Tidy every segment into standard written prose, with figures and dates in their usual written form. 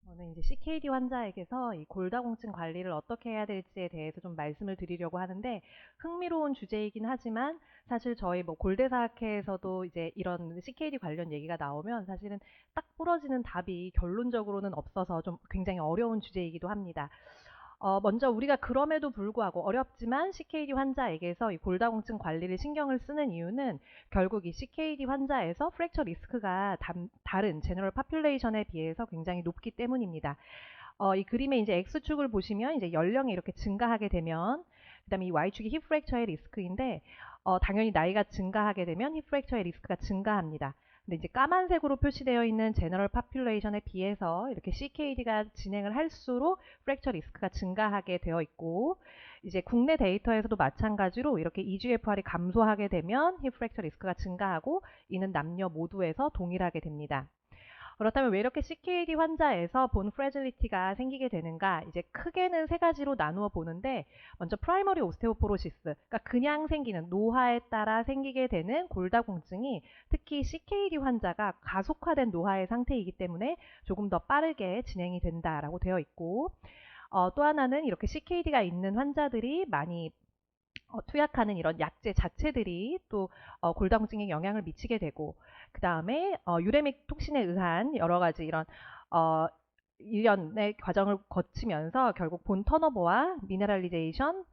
저는 이제 CKD 환자에게서 이 골다공증 관리를 어떻게 해야 될지에 대해서 좀 말씀을 드리려고 하는데, 흥미로운 주제이긴 하지만 사실 저희 뭐 골대사학회에서도 이제 이런 CKD 관련 얘기가 나오면 사실은 딱 부러지는 답이 결론적으로는 없어서 좀 굉장히 어려운 주제이기도 합니다. 먼저 우리가 그럼에도 불구하고 어렵지만 CKD 환자에게서 이 골다공증 관리를 신경을 쓰는 이유는 결국 이 CKD 환자에서 프랙처 리스크가 다른 제너럴 파퓰레이션에 비해서 굉장히 높기 때문입니다. 이 그림의 이제 X축을 보시면 이제 연령이 이렇게 증가하게 되면, 그다음에 이 Y축이 힙 프랙처의 리스크인데, 당연히 나이가 증가하게 되면 힙 프랙처의 리스크가 증가합니다. 근데 이제 까만색으로 표시되어 있는 제너럴 파퓰레이션에 비해서 이렇게 CKD가 진행을 할수록 프랙처 리스크가 증가하게 되어 있고, 이제 국내 데이터에서도 마찬가지로 이렇게 EGFR이 감소하게 되면 힙 프랙처 리스크가 증가하고, 이는 남녀 모두에서 동일하게 됩니다. 그렇다면 왜 이렇게 CKD 환자에서 본 프레질리티가 생기게 되는가? 이제 크게는 세 가지로 나누어 보는데, 먼저 프라이머리 오스테오포로시스, 그러니까 그냥 생기는 노화에 따라 생기게 되는 골다공증이 특히 CKD 환자가 가속화된 노화의 상태이기 때문에 조금 더 빠르게 진행이 된다라고 되어 있고, 또 하나는 이렇게 CKD가 있는 환자들이 많이 투약하는 이런 약제 자체들이 또 골다공증에 영향을 미치게 되고, 그 다음에 유레믹 톡신에 의한 여러 가지 이런 어, 일련의 과정을 거치면서 결국 본 턴오버와 미네랄리제이션,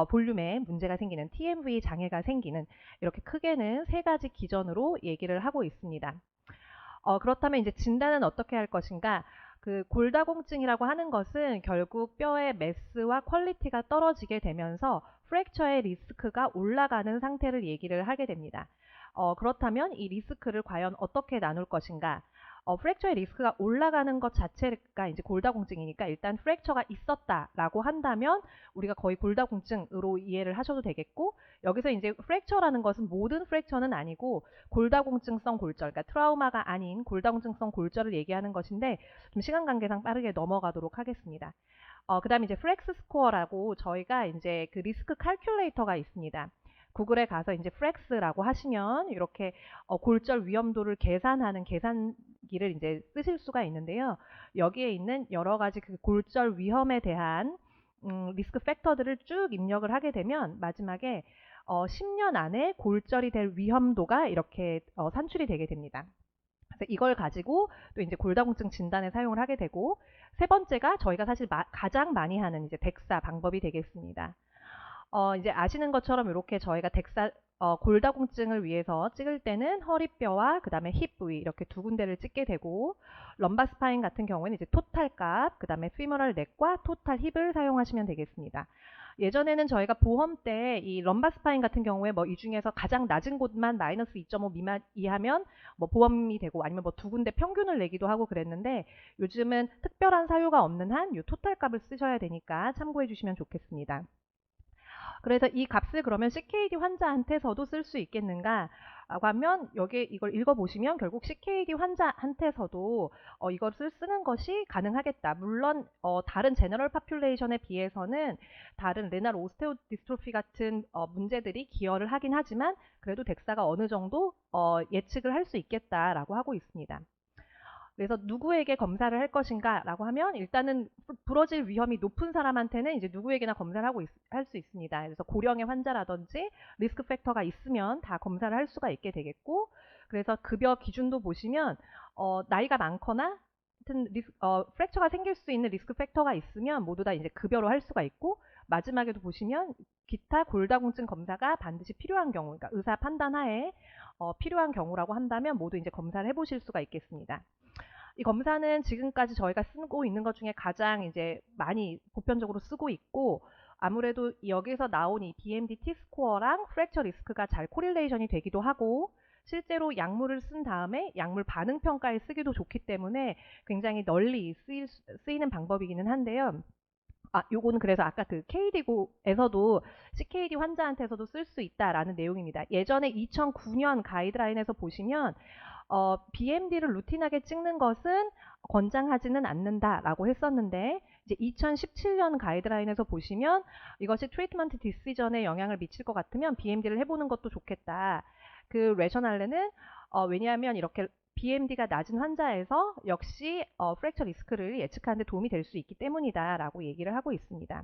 볼륨에 문제가 생기는 TMV 장애가 생기는, 이렇게 크게는 세 가지 기전으로 얘기를 하고 있습니다. 그렇다면 이제 진단은 어떻게 할 것인가? 그 골다공증이라고 하는 것은 결국 뼈의 매스와 퀄리티가 떨어지게 되면서 프랙처의 리스크가 올라가는 상태를 얘기를 하게 됩니다. 그렇다면 이 리스크를 과연 어떻게 나눌 것인가? 프랙처의 리스크가 올라가는 것 자체가 이제 골다공증이니까 일단 프랙처가 있었다라고 한다면 우리가 거의 골다공증으로 이해를 하셔도 되겠고, 여기서 이제 프랙처라는 것은 모든 프랙처는 아니고 골다공증성 골절, 그러니까 트라우마가 아닌 골다공증성 골절을 얘기하는 것인데, 좀 시간 관계상 빠르게 넘어가도록 하겠습니다. 그다음에 이제 프렉스 스코어라고 저희가 이제 그 리스크 칼큘레이터가 있습니다. 구글에 가서 이제 프렉스라고 하시면 이렇게 골절 위험도를 계산하는 계산기를 이제 쓰실 수가 있는데요. 여기에 있는 여러 가지 그 골절 위험에 대한 리스크 팩터들을 쭉 입력을 하게 되면 마지막에 10년 안에 골절이 될 위험도가 이렇게 산출이 되게 됩니다. 그래서 이걸 가지고 또 이제 골다공증 진단에 사용을 하게 되고, 세 번째가 저희가 사실 가장 많이 하는 이제 덱사 방법이 되겠습니다. 이제 아시는 것처럼 이렇게 저희가 덱사 골다공증을 위해서 찍을 때는 허리뼈와 그 다음에 힙 부위 이렇게 두 군데를 찍게 되고, 럼바 스파인 같은 경우에는 이제 토탈 값, 그 다음에 피머럴 넥과 토탈 힙을 사용하시면 되겠습니다. 예전에는 저희가 보험 때 이 럼바 스파인 같은 경우에 뭐 이 중에서 가장 낮은 곳만 마이너스 2.5 미만 이하면 뭐 보험이 되고, 아니면 뭐 두 군데 평균을 내기도 하고 그랬는데, 요즘은 특별한 사유가 없는 한 이 토탈 값을 쓰셔야 되니까 참고해 주시면 좋겠습니다. 그래서 이 값을 그러면 CKD 환자한테서도 쓸 수 있겠는가? 라고 하면 여기 이걸 읽어보시면 결국 CKD 환자한테서도 이것을 쓰는 것이 가능하겠다. 물론 다른 제너럴 파퓰레이션에 비해서는 다른 레날 오스테오 디스트로피 같은 문제들이 기여를 하긴 하지만 그래도 덱사가 어느 정도 예측을 할 수 있겠다라고 하고 있습니다. 그래서 누구에게 검사를 할 것인가 라고 하면 일단은 부러질 위험이 높은 사람한테는 이제 누구에게나 검사를 할 수 있습니다. 그래서 고령의 환자라든지 리스크 팩터가 있으면 다 검사를 할 수가 있게 되겠고, 그래서 급여 기준도 보시면 나이가 많거나 하여튼 프랙처가 생길 수 있는 리스크 팩터가 있으면 모두 다 이제 급여로 할 수가 있고, 마지막에도 보시면 기타 골다공증 검사가 반드시 필요한 경우, 그러니까 의사 판단하에 필요한 경우라고 한다면 모두 이제 검사를 해보실 수가 있겠습니다. 이 검사는 지금까지 저희가 쓰고 있는 것 중에 가장 이제 많이 보편적으로 쓰고 있고, 아무래도 여기서 나온 이 BMD T-스코어랑 프랙처 리스크가 잘 코릴레이션이 되기도 하고, 실제로 약물을 쓴 다음에 약물 반응 평가에 쓰기도 좋기 때문에 굉장히 널리 쓰이는 방법이기는 한데요. 요거는 그래서 아까 그 KD고에서도 CKD 환자한테서도 쓸 수 있다라는 내용입니다. 예전에 2009년 가이드라인에서 보시면 BMD를 루틴하게 찍는 것은 권장하지는 않는다라고 했었는데, 이제 2017년 가이드라인에서 보시면 이것이 트리트먼트 디시전에 영향을 미칠 것 같으면 BMD를 해보는 것도 좋겠다. 그 레셔날레는 왜냐하면 이렇게 BMD가 낮은 환자에서 역시 프랙처 리스크를 예측하는 데 도움이 될 수 있기 때문이다라고 얘기를 하고 있습니다.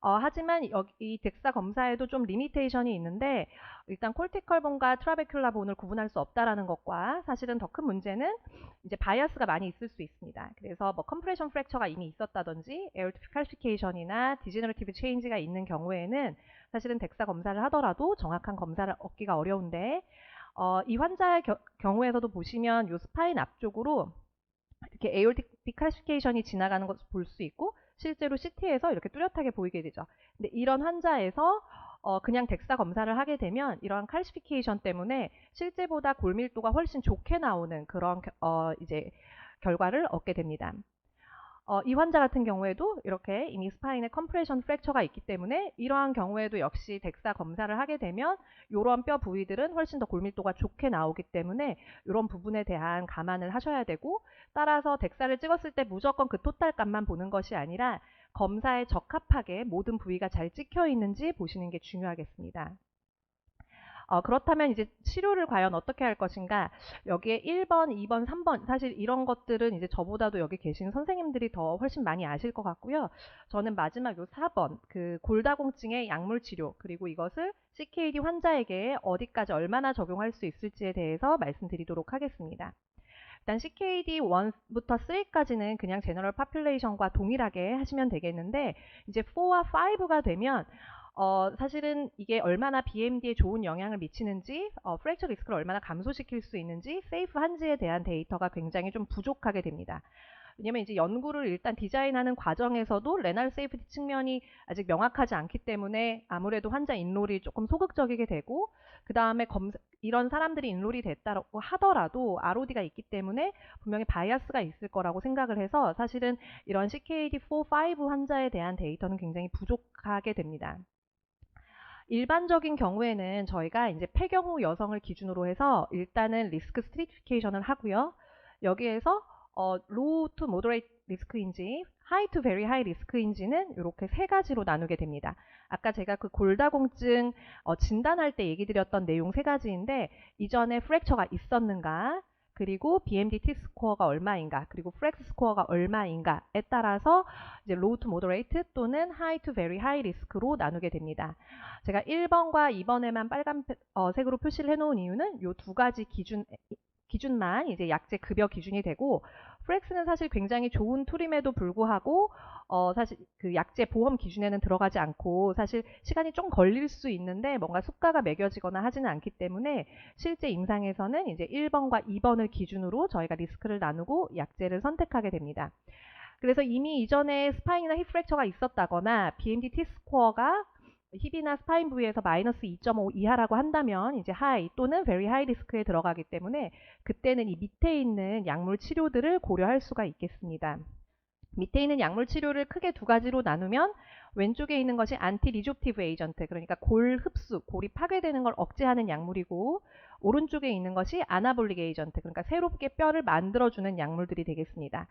하지만 이 덱사 검사에도 좀 리미테이션이 있는데 일단 콜티컬본과 트라베큘라본을 구분할 수 없다라는 것과 사실은 더 큰 문제는 이제 바이어스가 많이 있을 수 있습니다. 그래서 뭐 컴프레션 프랙처가 이미 있었다든지 에어리틱 칼시피케이션이나 디제너러티브 체인지가 있는 경우에는 사실은 덱사 검사를 하더라도 정확한 검사를 얻기가 어려운데 이 환자의 경우에서도 보시면 요 스파인 앞쪽으로 이렇게 에어리틱 디칼시피케이션이 지나가는 것을 볼 수 있고 실제로 CT에서 이렇게 뚜렷하게 보이게 되죠. 근데 이런 환자에서 그냥 덱사 검사를 하게 되면 이러한 칼시피케이션 때문에 실제보다 골밀도가 훨씬 좋게 나오는 그런 이제 결과를 얻게 됩니다. 이 환자 같은 경우에도 이렇게 이미 스파인에 컴프레션 프랙처가 있기 때문에 이러한 경우에도 역시 덱사 검사를 하게 되면 이런 뼈 부위들은 훨씬 더 골밀도가 좋게 나오기 때문에 이런 부분에 대한 감안을 하셔야 되고 따라서 덱사를 찍었을 때 무조건 그 토탈값만 보는 것이 아니라 검사에 적합하게 모든 부위가 잘 찍혀 있는지 보시는 게 중요하겠습니다. 그렇다면 이제 치료를 과연 어떻게 할 것인가? 여기에 1번, 2번, 3번 사실 이런 것들은 이제 저보다도 여기 계신 선생님들이 더 훨씬 많이 아실 것 같고요. 저는 마지막 요 4번 그 골다공증의 약물 치료 그리고 이것을 CKD 환자에게 어디까지 얼마나 적용할 수 있을지에 대해서 말씀드리도록 하겠습니다. 일단 CKD 1부터 3까지는 그냥 제너럴 파퓰레이션과 동일하게 하시면 되겠는데 이제 4와 5가 되면 사실은 이게 얼마나 BMD에 좋은 영향을 미치는지, 프랙처 리스크를 얼마나 감소시킬 수 있는지, 세이프한지에 대한 데이터가 굉장히 좀 부족하게 됩니다. 왜냐면 이제 연구를 일단 디자인하는 과정에서도 레날 세이프티 측면이 아직 명확하지 않기 때문에 아무래도 환자 인롤이 조금 소극적이게 되고 그 다음에 이런 사람들이 인롤이 됐다고 하더라도 ROD가 있기 때문에 분명히 바이어스가 있을 거라고 생각을 해서 사실은 이런 CKD 4, 5 환자에 대한 데이터는 굉장히 부족하게 됩니다. 일반적인 경우에는 저희가 이제 폐경후 여성을 기준으로 해서 일단은 리스크 스트리티피케이션을 하고요. 여기에서 low to moderate 리스크인지 high to very high 리스크인지는 이렇게 세 가지로 나누게 됩니다. 아까 제가 그 골다공증 진단할 때 얘기 드렸던 내용 세 가지인데 이전에 프랙처가 있었는가 그리고 BMD T-스코어가 얼마인가 그리고 프렉스 스코어가 얼마인가에 따라서 이제 low to moderate 또는 high to very high 리스크로 나누게 됩니다. 제가 1번과 2번에만 빨간색으로 표시를 해놓은 이유는 이 두 가지 기준만 이제 약제 급여 기준이 되고 프렉스는 사실 굉장히 좋은 툴임에도 불구하고 사실 그 약제 보험 기준에는 들어가지 않고 사실 시간이 좀 걸릴 수 있는데 뭔가 수가가 매겨지거나 하지는 않기 때문에 실제 임상에서는 이제 1번과 2번을 기준으로 저희가 리스크를 나누고 약제를 선택하게 됩니다. 그래서 이미 이전에 스파인이나 힙 프랙처가 있었다거나 BMD T-스코어가 힙이나 스파인 부위에서 마이너스 2.5 이하라고 한다면 이제 하이 또는 very high 리스크에 들어가기 때문에 그때는 이 밑에 있는 약물 치료들을 고려할 수가 있겠습니다. 밑에 있는 약물 치료를 크게 두 가지로 나누면 왼쪽에 있는 것이 안티 리조프티브 에이전트 그러니까 골 흡수, 골이 파괴되는 걸 억제하는 약물이고 오른쪽에 있는 것이 아나볼릭 에이전트 그러니까 새롭게 뼈를 만들어주는 약물들이 되겠습니다.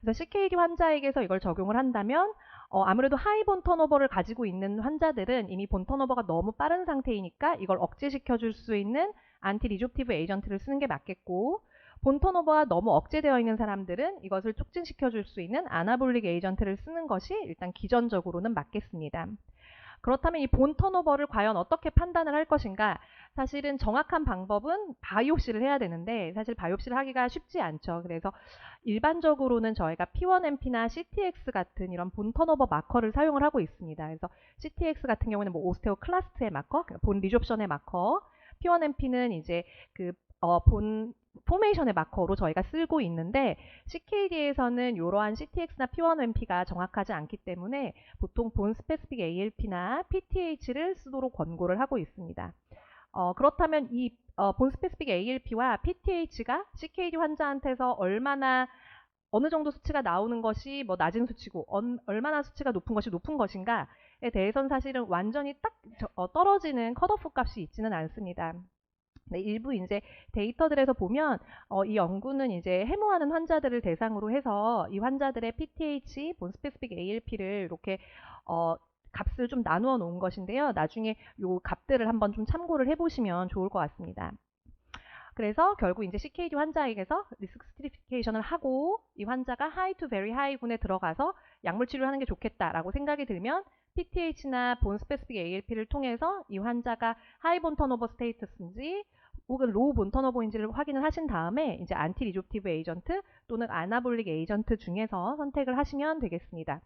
그래서 CKD 환자에게서 이걸 적용을 한다면 아무래도 하이 본 턴오버를 가지고 있는 환자들은 이미 본 턴오버가 너무 빠른 상태이니까 이걸 억제시켜 줄 수 있는 안티 리조프티브 에이전트를 쓰는 게 맞겠고 본 턴오버가 너무 억제되어 있는 사람들은 이것을 촉진시켜 줄 수 있는 아나볼릭 에이전트를 쓰는 것이 일단 기전적으로는 맞겠습니다. 그렇다면 이 본 턴오버를 과연 어떻게 판단을 할 것인가? 사실은 정확한 방법은 바이옵시를 해야 되는데 사실 바이옵시를 하기가 쉽지 않죠. 그래서 일반적으로는 저희가 P1NP나 CTX 같은 이런 본 턴오버 마커를 사용을 하고 있습니다. 그래서 CTX 같은 경우는 뭐 오스테오클라스트의 마커, 본 리졸션의 마커, P1NP는 이제 그 본 포메이션의 마커로 저희가 쓰고 있는데 CKD에서는 이러한 CTX나 P1NP가 정확하지 않기 때문에 보통 본 스페시픽 ALP나 PTH를 쓰도록 권고를 하고 있습니다. 그렇다면 이 본 스페시픽 ALP와 PTH가 CKD 환자한테서 얼마나 어느 정도 수치가 나오는 것이 뭐 낮은 수치고 얼마나 수치가 높은 것이 높은 것인가에 대해서는 사실은 완전히 딱 떨어지는 컷오프 값이 있지는 않습니다. 네, 일부 이제 데이터들에서 보면 이 연구는 이제 해모하는 환자들을 대상으로 해서 이 환자들의 PTH, 본 스페시픽 ALP를 이렇게 값을 좀 나누어 놓은 것인데요. 나중에 요 값들을 한번 좀 참고를 해보시면 좋을 것 같습니다. 그래서 결국 이제 CKD 환자에게서 리스크 스트리피케이션을 하고 이 환자가 하이 투 베리 하이 군에 들어가서 약물 치료를 하는 게 좋겠다라고 생각이 들면 PTH나 본 스페시픽 ALP를 통해서 이 환자가 하이 본 턴오버 스테이터스인지 혹은 로우 본 턴오버인지를 확인을 하신 다음에 이제 안티 리조프티브 에이전트 또는 아나볼릭 에이전트 중에서 선택을 하시면 되겠습니다.